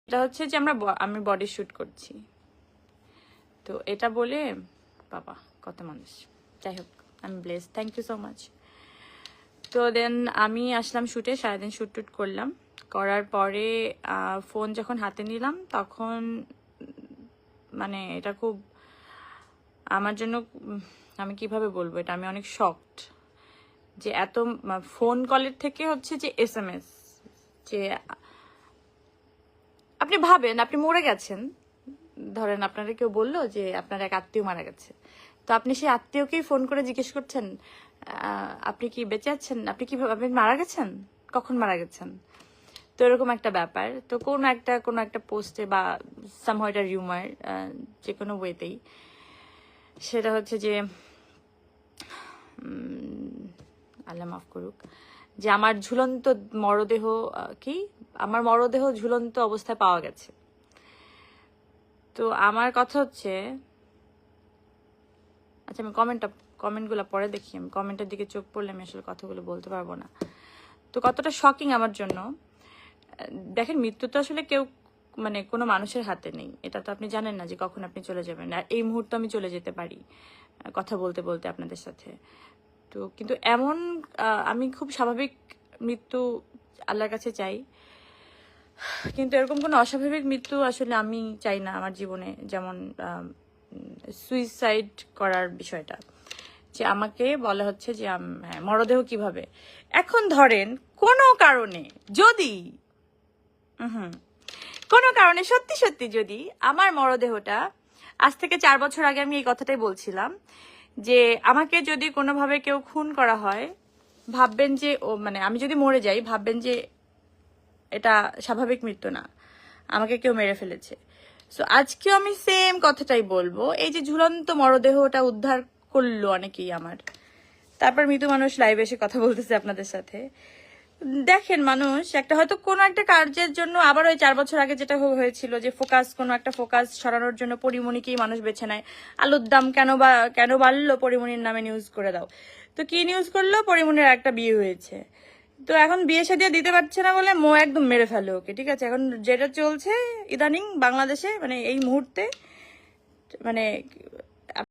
এটা হচ্ছে যে আমি বডি শুট করছি, তো এটা বলে বাবা কত মানুষ। যাই হোক, আমি bless, thank you so much. তো দেন আমি আসলাম শুটে, সারাদিন শুট টুট করলাম। করার পরে ফোন যখন হাতে নিলাম তখন মানে এটা খুব আমার জন্য, আমি কিভাবে বলবো এটা, আমি অনেক শকড যে এত ফোন কলের থেকে হচ্ছে যে SMS, যে আপনি ভাবেন আপনি মরে গেছেন, ধরেন আপনারা কেউ বললো যে আপনার এক আত্মীয় মারা গেছে, তো আপনি সেই আত্মীয়কেই ফোন করে জিজ্ঞেস করছেন আপনি কি বেঁচে আছেন, আপনি মারা গেছেন, কখন মারা গেছেন। তো এরকম একটা ব্যাপার। তো কোনো একটা পোস্টে বা সামহাউ এটা রিউমার, যে কোনো ওয়েতেই সেটা হচ্ছে যে আল্লাহ মাফ করুক, যে আমার ঝুলন্ত মরদেহ, আমার মরদেহ ঝুলন্ত অবস্থায় পাওয়া গেছে। তো আমার কথা হচ্ছে, আচ্ছা আমি কমেন্টগুলো পরে দেখি, আমি কমেন্টের দিকে চোখ পড়লে আমি আসলে কথাগুলো বলতে পারবো না। তো কতটা শকিং আমার জন্য। দেখেন, মৃত্যু তো আসলে কেউ মানে কোনো মানুষের হাতে নেই, এটা তো আপনি জানেন না যে কখন আপনি চলে যাবেন। আর এই মুহূর্তে আমি চলে যেতে পারি কথা বলতে বলতে আপনাদের সাথে। তো কিন্তু এমন আমি খুব স্বাভাবিক মৃত্যু আল্লাহর কাছে চাই, কিন্তু এরকম কোনো অস্বাভাবিক মৃত্যু আসলে আমি চাই না আমার জীবনে। যেমন সুইসাইড করার বিষয়টা, যে আমাকে বলা হচ্ছে যে মরদেহ কিভাবে, এখন ধরেন কোনো কারণে যদি কোনো কারণে সত্যি সত্যি যদি আমার মরদেহটা, আজ থেকে 4 বছর আগে আমি এই কথাটাই বলছিলাম, যে আমাকে যদি কোনোভাবে কেউ খুন করা হয়, ভাববেন যে মানে আমি যদি মরে যাই, ভাববেন যে এটা স্বাভাবিক মৃত্যু না, আমাকে কেউ মেরে ফেলেছে। সো আজকেও আমি সেম কথাটাই বলবো। এই যে ঝুলন্ত মরদেহটা উদ্ধার করলো অনেকেই আমার, তারপর মৃত মানুষ লাইভে এসে কথা বলতেছে আপনাদের সাথে। দেখেন, মানুষ একটা হয়তো কোনো একটা কার্যের জন্য, আবার ওই 4 বছর আগে যেটা হয়েছিল যে কোনো একটা ফোকাস সরানোর জন্য পরিমণিকেই মানুষ বেছে নেয়। আলুর দাম কেন বাড়লো, পরিমণির নামে নিউজ করে দাও। তো কি নিউজ করলো, পরিমণির একটা বিয়ে হয়েছে, তো এখন বিয়ে শাদী দিতে পারছে না বলে একদম মেরে ফেলে ওকে। ঠিক আছে, এখন যেটা চলছে ইদানিং বাংলাদেশে, মানে এই মুহূর্তে, মানে